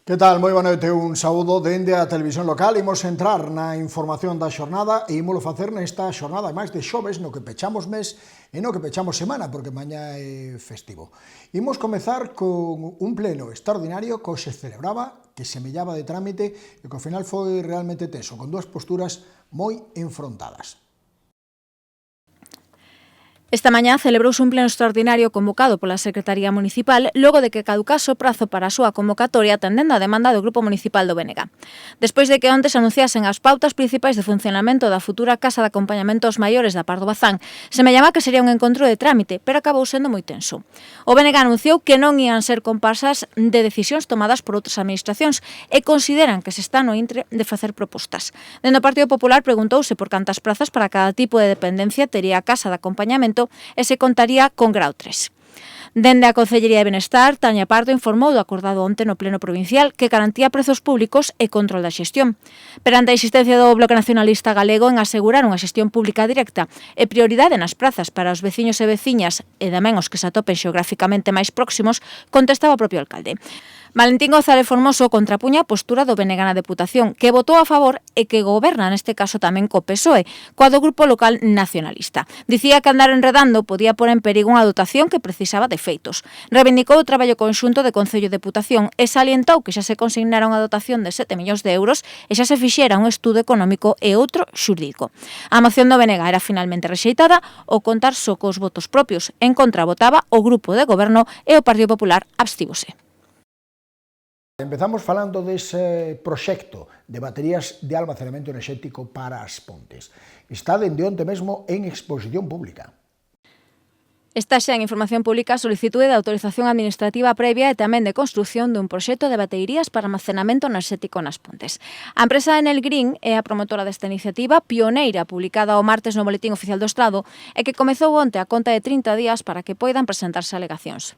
Que tal? Moi boa noite, un saúdo dende a televisión local. Imos entrar na información da xornada e imolo facer nesta xornada máis de xoves no que pechamos mes e no que pechamos semana, porque mañá é festivo. Imos comezar con un pleno extraordinario que se celebraba, que semellaba de trámite e que ao final foi realmente tenso, con dúas posturas moi enfrontadas. Esta mañá celebrouse un pleno extraordinario convocado pola Secretaría Municipal logo de que caducase o prazo para a súa convocatoria atendendo a demanda do Grupo Municipal do BNG. Despois de que onte se anunciasen as pautas principais de funcionamento da futura Casa de Acompañamento aos Maiores da Pardo Bazán, semellaba que sería un encontro de trámite, pero acabou sendo moi tenso. O BNG anunciou que non ían ser comparsas de decisións tomadas por outras administracións e consideran que se está no intre de facer propostas. Dende o Partido Popular preguntouse por cantas prazas para cada tipo de dependencia tería a Casa de Acompañamento e se contaría con grau 3. Dende a Concellería de Benestar, Tania Pardo informou do acordado onte no Pleno Provincial que garantía prezos públicos e control da xestión. Perante a insistencia do Bloque Nacionalista Galego en asegurar unha xestión pública directa e prioridade nas prazas para os veciños e veciñas e tamén os que se atopen xeográficamente máis próximos, contestaba o propio alcalde. Valentín González Formoso contrapuña a postura do BNG na Deputación, que votou a favor e que goberna neste caso tamén co PSOE, coa do Grupo Local Nacionalista. Dicía que andar enredando podía pôr en perigo unha dotación que precisaba de feitos. Reivindicou o traballo conxunto de Concello e Deputación e salientou que xa se consignara unha dotación de 7 millóns de euros e xa se fixera un estudo económico e outro xurídico. A moción do BNG era finalmente rexeitada ao contar só cos votos propios. En contra votaba o Grupo de Goberno e o Partido Popular abstívose. Empezamos falando dese proxecto de baterías de almacenamento enerxético para as Pontes. Está dende onte mesmo en exposición pública. Está xa en información pública a solicitude de autorización administrativa previa e tamén de construción dun proxecto de baterías para almacenamento enerxético nas Pontes. A empresa Enel Green é a promotora desta iniciativa, pioneira, publicada o martes no Boletín Oficial do Estado, e que comezou onte a conta de 30 días para que poidan presentarse alegacións.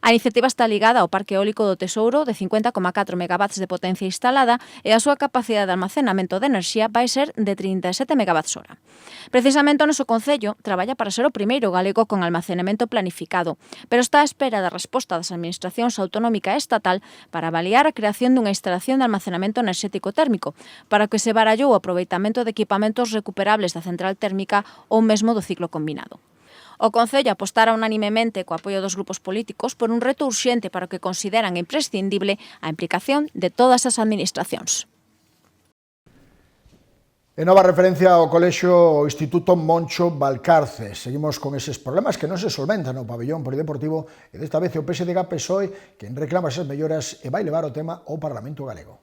A iniciativa está ligada ao Parque Eólico do Tesouro de 50,4 megawatts de potencia instalada e a súa capacidade de almacenamento de enerxía vai ser de 37 megawatts hora. Precisamente o noso Concello traballa para ser o primeiro galego con almacenamento planificado, pero está á espera da resposta das administracións autonómica e estatal para avaliar a creación dunha instalación de almacenamento enerxético térmico, para que se barallou o aproveitamento de equipamentos recuperables da central térmica ou mesmo do ciclo combinado. O Concello apostara unanimemente co apoio dos grupos políticos por un reto urxente para o que consideran imprescindible a implicación de todas as administracións. En nova referencia ao colexio Instituto Moncho Valcarce. Seguimos con eses problemas que non se solventan no pabellón polideportivo e desta vez o PSDG-PSOE quen reclama esas melloras e vai levar o tema ao Parlamento Galego.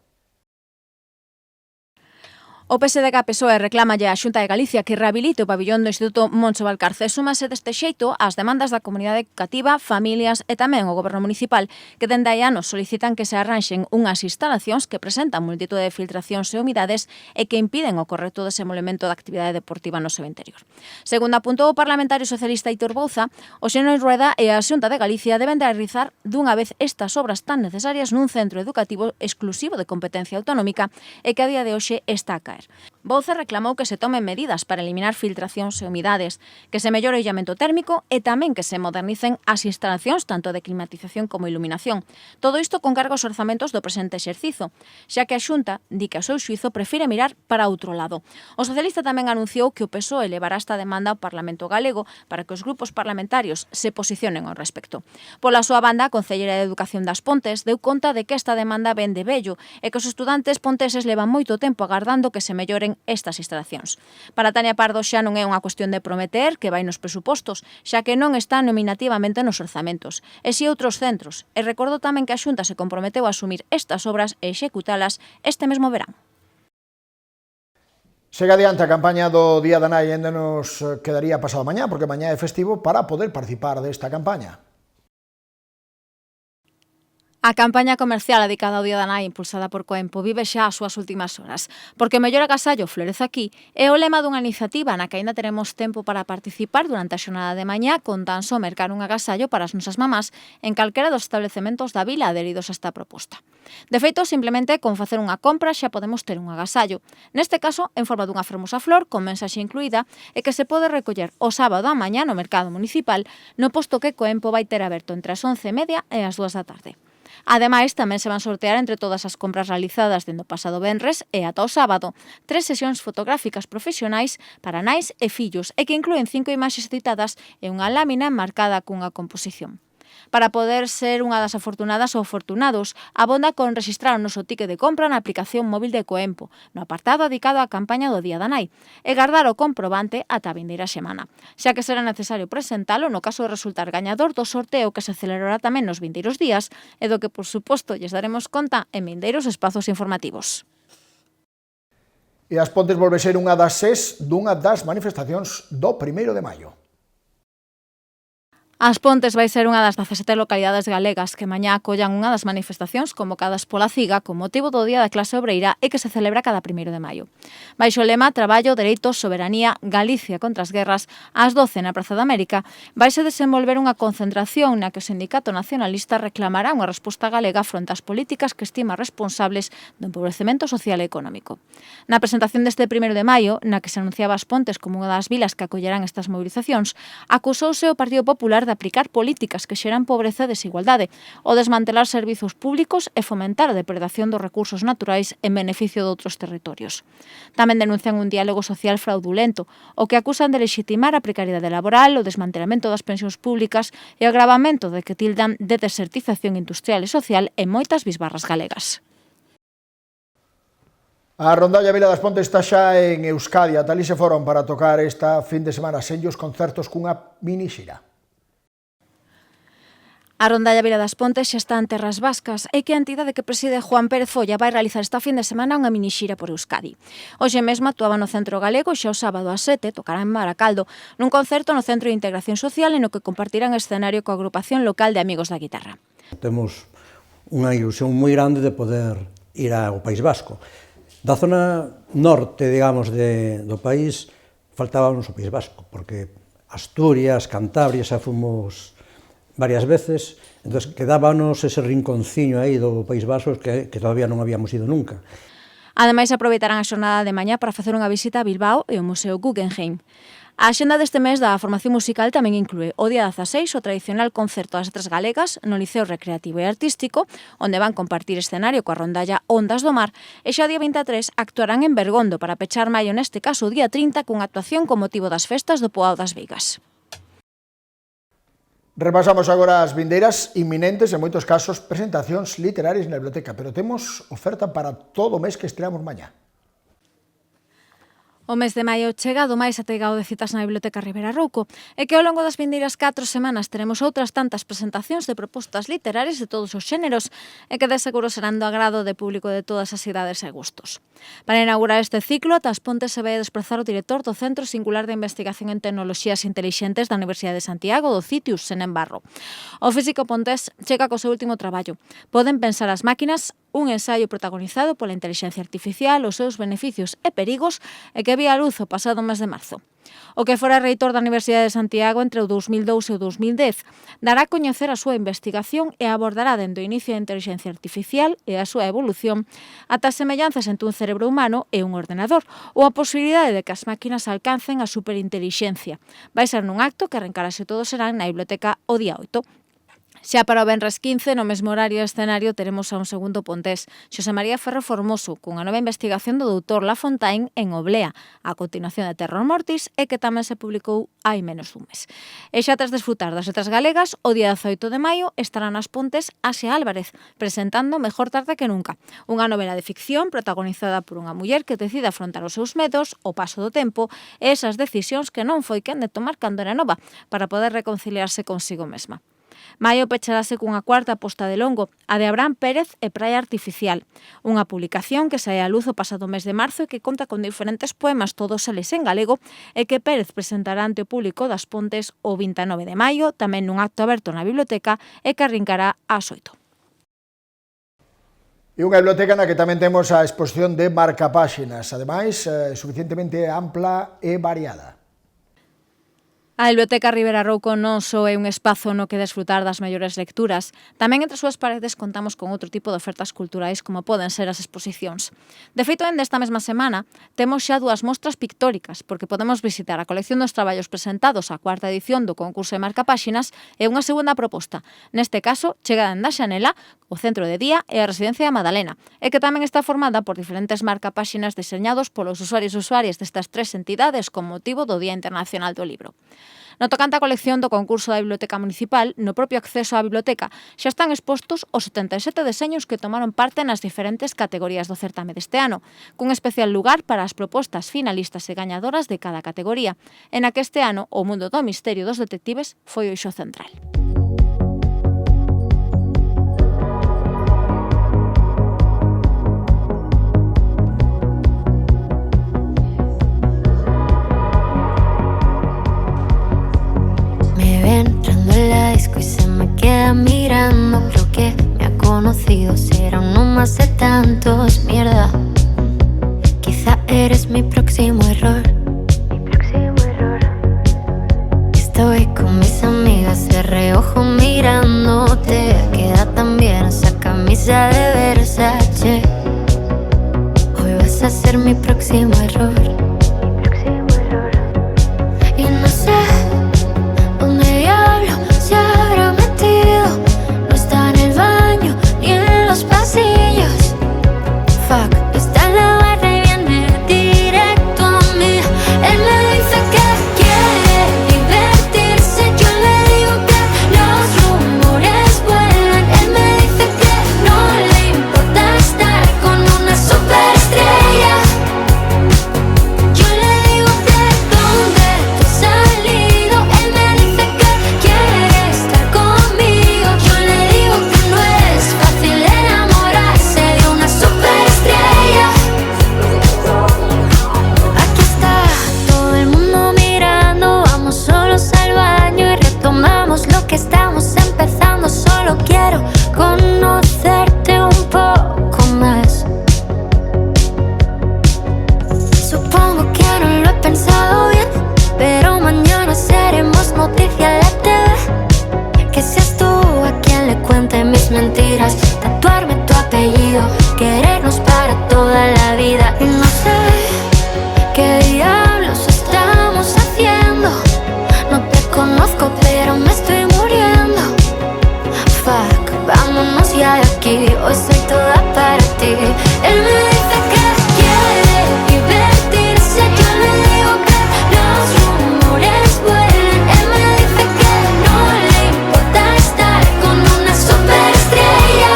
O PSDG-PSOE reclámalle á Xunta de Galicia que rehabilite o pabillón do Instituto Moncho Valcarce. Súmase deste xeito ás demandas da comunidade educativa, familias e tamén o Goberno Municipal, que dende hai anos solicitan que se arranxen unhas instalacións que presentan multitude de filtracións e humidades e que impiden o correcto desenvolvemento da actividade deportiva no seu interior. Segundo apuntou o parlamentario socialista Aitor Bouza, o Xenoi Rueda e a Xunta de Galicia deben de realizar dunha vez estas obras tan necesarias nun centro educativo exclusivo de competencia autonómica e que a día de hoxe está a caer. Bouza reclamou que se tomen medidas para eliminar filtracións e humidades, que se mellore o illamento térmico e tamén que se modernicen as instalacións tanto de climatización como iluminación. Todo isto con cargo aos orzamentos do presente exercizo, xa que a Xunta di que a seu xuizo prefire mirar para outro lado. O socialista tamén anunciou que o PSOE levará esta demanda ao Parlamento Galego para que os grupos parlamentarios se posicionen ao respecto. Pola súa banda, a Concelleira de Educación das Pontes deu conta de que esta demanda ven de vello e que os estudantes ponteses levan moito tempo agardando que se melloren estas instalacións. Para Tania Pardo xa non é unha cuestión de prometer que vai nos presupostos, xa que non está nominativamente nos orzamentos, e si outros centros, e recordo tamén que a Xunta se comprometeu a asumir estas obras e executalas este mesmo verán. Segue adiante a campaña do Día da Nai, ainda nos quedaría pasado mañá, porque mañá é festivo para poder participar desta campaña. A campaña comercial dedicada ao Día da Nai impulsada por Coempo vive xa as súas últimas horas, porque o mellor agasallo florece aquí é o lema dunha iniciativa na que aínda teremos tempo para participar durante a xornada de mañá con tan só mercar un agasallo para as nosas mamás en calquera dos establecementos da vila adheridos a esta proposta. De feito, simplemente con facer unha compra xa podemos ter un agasallo, neste caso en forma dunha fermosa flor con mensaxe incluída e que se pode recoller o sábado a mañá no mercado municipal no posto que Coempo vai ter aberto entre as 11:30 e as 2 da tarde. Ademais, tamén se van sortear entre todas as compras realizadas dende o pasado venres e ata o sábado 3 sesións fotográficas profesionais para nais e fillos e que inclúen 5 imaxes editadas e unha lámina enmarcada cunha composición. Para poder ser unha das afortunadas ou afortunados, abonda con rexistrar o noso ticket de compra na aplicación móvil de Ecoempo, no apartado dedicado á campaña do Día da Nai, e guardar o comprobante ata a vindeira semana, xa que será necesario presentalo no caso de resultar gañador do sorteo que se celebrará tamén nos vindeiros días e do que, por suposto, lles daremos conta en vindeiros espazos informativos. E As Pontes volve ser unha das ses dunha das manifestacións do 1º de maio. As Pontes vai ser unha das 17 localidades galegas que mañá acollan unha das manifestacións convocadas pola CIGA con motivo do Día da Clase Obreira e que se celebra cada 1º de maio. Baixo o lema Traballo, Dereitos, Soberanía, Galicia contra as guerras, ás 12 na Praza da América, vaise desenvolver unha concentración na que o Sindicato Nacionalista reclamará unha resposta galega fronte ás políticas que estima responsables do empobrecemento social e económico. Na presentación deste 1º de maio, na que se anunciaba As Pontes como unha das vilas que acollerán estas movilizacións, acusouse o Partido Popular de aplicar políticas que xeran pobreza e desigualdade, o desmantelar servizos públicos e fomentar a depredación dos recursos naturais en beneficio de outros territorios. Tamén denuncian un diálogo social fraudulento, o que acusan de legitimar a precariedade laboral, o desmantelamento das pensións públicas e o agravamento de que tildan de desertización industrial e social en moitas bisbarras galegas. A rondalla Vila das Pontes está xa en Euskadi. Ata alí se foron para tocar esta fin de semana senllos concertos cunha mini xira. A rondalla Vila das Pontes xa está en terras vascas e que a entidade que preside Juan Pérez Folla vai realizar esta fin de semana unha minixira por Euskadi. Hoxe mesmo actuaba no Centro Galego e xa o sábado ás 7 tocará en Baracaldo nun concerto no Centro de Integración Social e no que compartirán escenario coa agrupación local de Amigos da Guitarra. Temos unha ilusión moi grande de poder ir ao País Vasco. Da zona norte, digamos, do país, faltábamos o País Vasco, porque Asturias, Cantabria, xa fomos varias veces, entón quedábanos ese rinconciño aí do País Vasco que todavía non habíamos ido nunca. Ademais, aproveitarán a xornada de mañá para facer unha visita a Bilbao e ao Museo Guggenheim. A axenda deste mes da formación musical tamén inclúe o día 16 o tradicional concerto das Letras Galegas no Liceo Recreativo e Artístico, onde van compartir escenario coa rondalla Ondas do Mar, e xa o día 23 actuarán en Bergondo para pechar maio, neste caso o día 30, cunha actuación con motivo das festas do Poao das Vigas. Repasamos agora as vindeiras inminentes, en moitos casos, presentacións literarias na biblioteca, pero temos oferta para todo o mes que estreamos mañá. O mes de maio chega do máis ateigado de citas na Biblioteca Ribera Rouco e que ao longo das vindeiras 4 semanas teremos outras tantas presentacións de propostas literarias de todos os xéneros e que de seguro serán do agrado de público de todas as idades e gustos. Para inaugurar este ciclo, ata As Pontes se vai a desplazar o director do Centro Singular de Investigación en Tecnoloxías Intelixentes da Universidade de Santiago, do CITIUS, Senén Barro. O físico pontés chega co seu último traballo. Poden pensar as máquinas, un ensaio protagonizado pola inteligencia artificial, os seus beneficios e perigos e que vía a luz o pasado mes de marzo. O que fora reitor da Universidade de Santiago entre o 2002 e o 2010 dará a coñecer a súa investigación e abordará dende o inicio da inteligencia artificial e a súa evolución ata as semellanzas entre un cerebro humano e un ordenador ou a posibilidade de que as máquinas alcancen a superinteligencia. Vai ser nun acto que arrancarase todos serán na biblioteca o día 8. Xa para o venres 15, no mesmo horario e escenario, teremos a un segundo pontés, Xosé María Ferro Formoso, cunha nova investigación do doutor Lafontaine en Oblea, a continuación de Terror Mortis, e que tamén se publicou hai menos dun mes. E xa tras desfrutar das letras galegas, o día 18 de maio estarán nas Pontes Asia Álvarez, presentando Mejor tarde que nunca, unha novela de ficción protagonizada por unha muller que decide afrontar os seus medos, o paso do tempo e esas decisións que non foi quen de tomar cando era nova, para poder reconciliarse consigo mesma. Maio pecharase cunha cuarta posta de longo, a de Abraham Pérez e Praia Artificial, unha publicación que sae á luz o pasado mes de marzo e que conta con diferentes poemas, todos eles en galego, e que Pérez presentará ante o público das Pontes o 29 de maio, tamén nun acto aberto na biblioteca e que arrincará ás 8. E unha biblioteca na que tamén temos a exposición de marcapáxinas, ademais, suficientemente ampla e variada. A Biblioteca Ribera Rouco non só é un espazo no que desfrutar das mellores lecturas, tamén entre as súas paredes contamos con outro tipo de ofertas culturais como poden ser as exposicións. De feito, esta mesma semana temos xa 2 mostras pictóricas, porque podemos visitar a colección dos traballos presentados á 4ª edición do concurso de Marcapáxinas e unha segunda proposta. Neste caso, chega dende a Xanela, o Centro de Día e a Residencia da Madalena, e que tamén está formada por diferentes marcapáxinas diseñados polos usuarios e usuarias destas 3 entidades con motivo do Día Internacional do Libro. No tocante á colección do concurso da Biblioteca Municipal, no propio acceso á biblioteca xa están expostos os 77 deseños que tomaron parte nas diferentes categorías do certame deste ano, cun especial lugar para as propostas finalistas e gañadoras de cada categoría, en a que este ano o mundo do misterio dos detectives foi o eixo central. Entrando en la disco y se me queda mirando. Creo que me ha conocido, será uno más de tantos. Mierda, quizá eres mi próximo error. Estoy con mis amigas de reojo mirándote. Queda tan bien esa camisa de Versace. Hoy vas a ser mi próximo error. Y no sé ¿dónde diablo se habrá metido? No está en el baño ni en los pasillos. Fuck, está en la barra y viene directo a mí. Él me dice que quiere divertirse. Yo le digo que los rumores vuelan. Él me dice que no le importa estar con una superestrella. Yo le digo que ¿dónde tú has salido? Él me dice que quiere estar conmigo. Yo le digo que no es fácil enamorarse de una superestrella. Aquí está todo el mundo mirando. Vamos solos al baño y retomamos lo que estamos empezando. Solo quiero conocerte un poco más. Supongo que no lo he pensado bien, pero mañana seremos noticia en la TV. Que seas tú a quien le cuente mis mentiras, tatuarme tu apellido, querernos para toda la vida. Y no sé qué diablos estamos haciendo. No te conozco, pero me estoy muriendo. Fuck, vámonos ya de aquí. Hoy soy toda para ti. Él me dice que quiere divertirse. Yo le digo que los rumores vuelan. Él me dice que no le importa estar con una superestrella.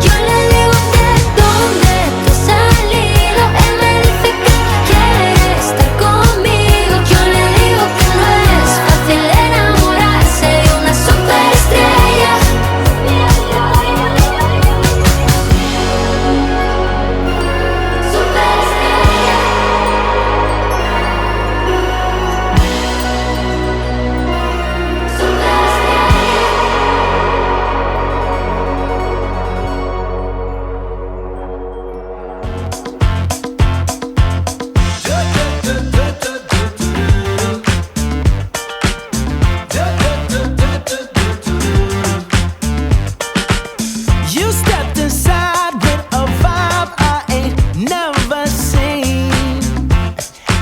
Yo le digo que ¿dónde tú has salido? Él me dice que quiere estar conmigo. Yo le digo que no es fácil enamorarse de una superestrella. You stepped inside with a vibe I ain't never seen.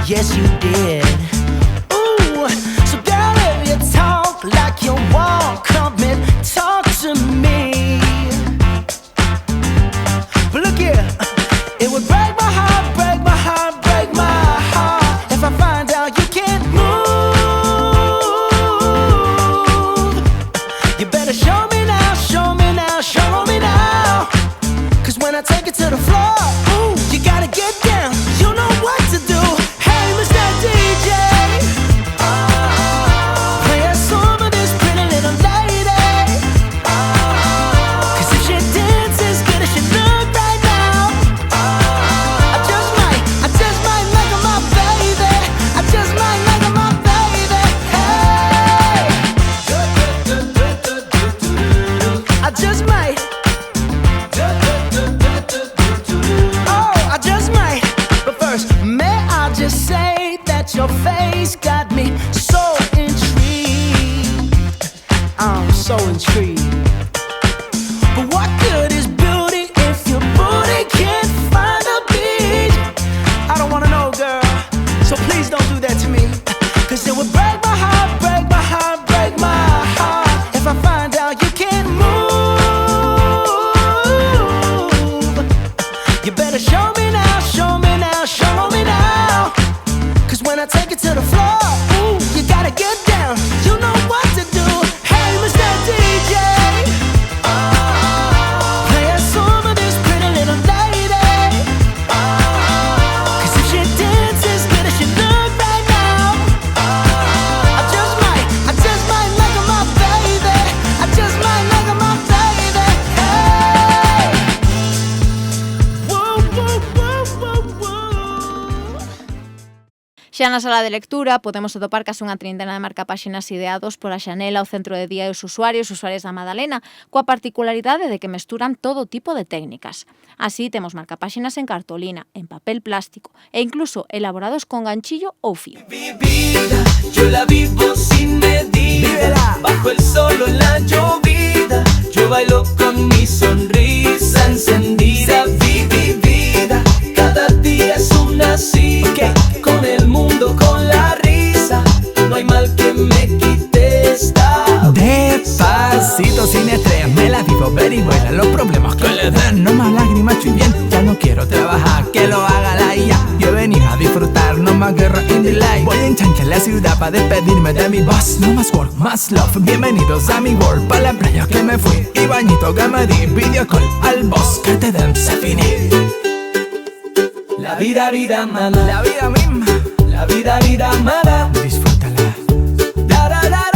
Yes, you did. Ooh, so girl, if you talk like you walk, come and talk to me. But look here, it would break my heart, break my heart, break my heart if I find out you can't move. You better show me now, show me now, show me now. Cause when I take it to the floor, ooh, you gotta get down, you know what to do. Hey, Mr. DJ, play a song of this pretty little lady. Cause if she dances good as she look right now, I just might make her my baby. I just might make her my baby. Hey, I just might. Xa na sala de lectura podemos atopar case unha trintena de marcapáxinas ideados pola Xanela, o Centro de Día e os usuarios da Madalena, coa particularidade de que mesturan todo tipo de técnicas. Así temos marcapáxinas en cartolina, en papel plástico e incluso elaborados con ganchillo ou fío. Mi vida, yo la vivo sin medida, bajo el sol o en la llovida, yo bailo con mi sonrisa encendida. Vida, cada día es una cita, con el mundo, con la risa, no hay mal que me quite esta. Despacito, sin estrés, me la vivo very buena. Los problemas que le den, no más lágrimas, estoy bien. Ya no quiero trabajar, que lo haga la IA. Yo he venido a disfrutar, no más guerra in the light. Voy en chancha en la ciudad para despedirme de mi boss. No más work, más love, bienvenidos a mi world. Pa' la playa que me fui y bañito que me di. Video call al boss, que te den se finí. La vida mala, La vida misma, la vida mala. disfrútala, déjate llevar.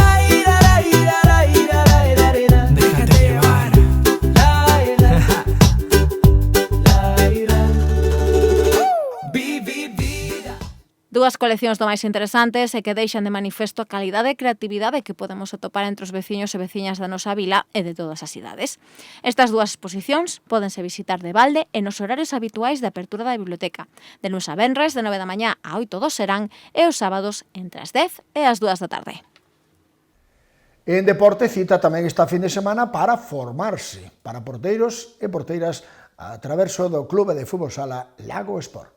Dúas coleccións do máis interesantes e que deixan de manifesto a calidade e creatividade que podemos atopar entre os veciños e veciñas da nosa vila e de todas as cidades. Estas dúas exposicións pódense visitar de balde e nos horarios habituais de apertura da biblioteca, de luns a venres de 9 da mañá a 8 do serán e os sábados entre as 10 e as 2 da tarde. En deporte cita tamén esta fin de semana para formarse para porteiros e porteiras a traverso do Clube de Fútbol Sala Lago Sport.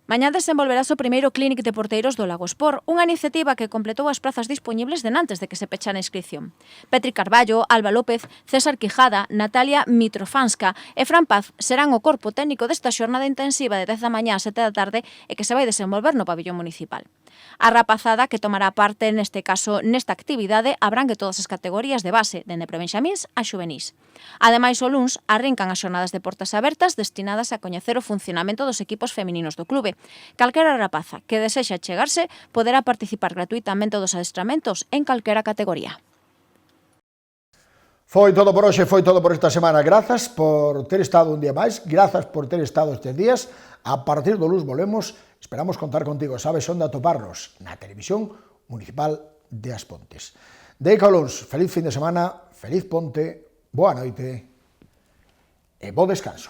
Mañá desenvolverás o primeiro Clínic de Porteiros do Lago Sport, unha iniciativa que completou as prazas dispoñibles de antes de que se pechara a inscripción. Petri Carballo, Alba López, César Quijada, Natalia Mitrofanska e Fran Paz serán o corpo técnico desta xornada intensiva de 10 da mañá a 7 da tarde e que se vai desenvolver no pabillón municipal. A rapazada que tomará parte nesta actividade abrangue todas as categorías de base, dende prebenxamíns a xuvenís. Ademais, o luns arrincan as xornadas de portas abertas destinadas a coñecer o funcionamento dos equipos femininos do clube. Calquera rapaza que desexa chegarse poderá participar gratuitamente dos adestramentos en calquera categoría. Foi todo por hoxe, foi todo por esta semana. Grazas por ter estado un día máis, grazas por ter estado estes días. A partir do luns volvemos, esperamos contar contigo, sabes onde atoparnos, na televisión municipal de As Pontes. Deica o luns, feliz fin de semana, feliz ponte, boa noite e bo descanso.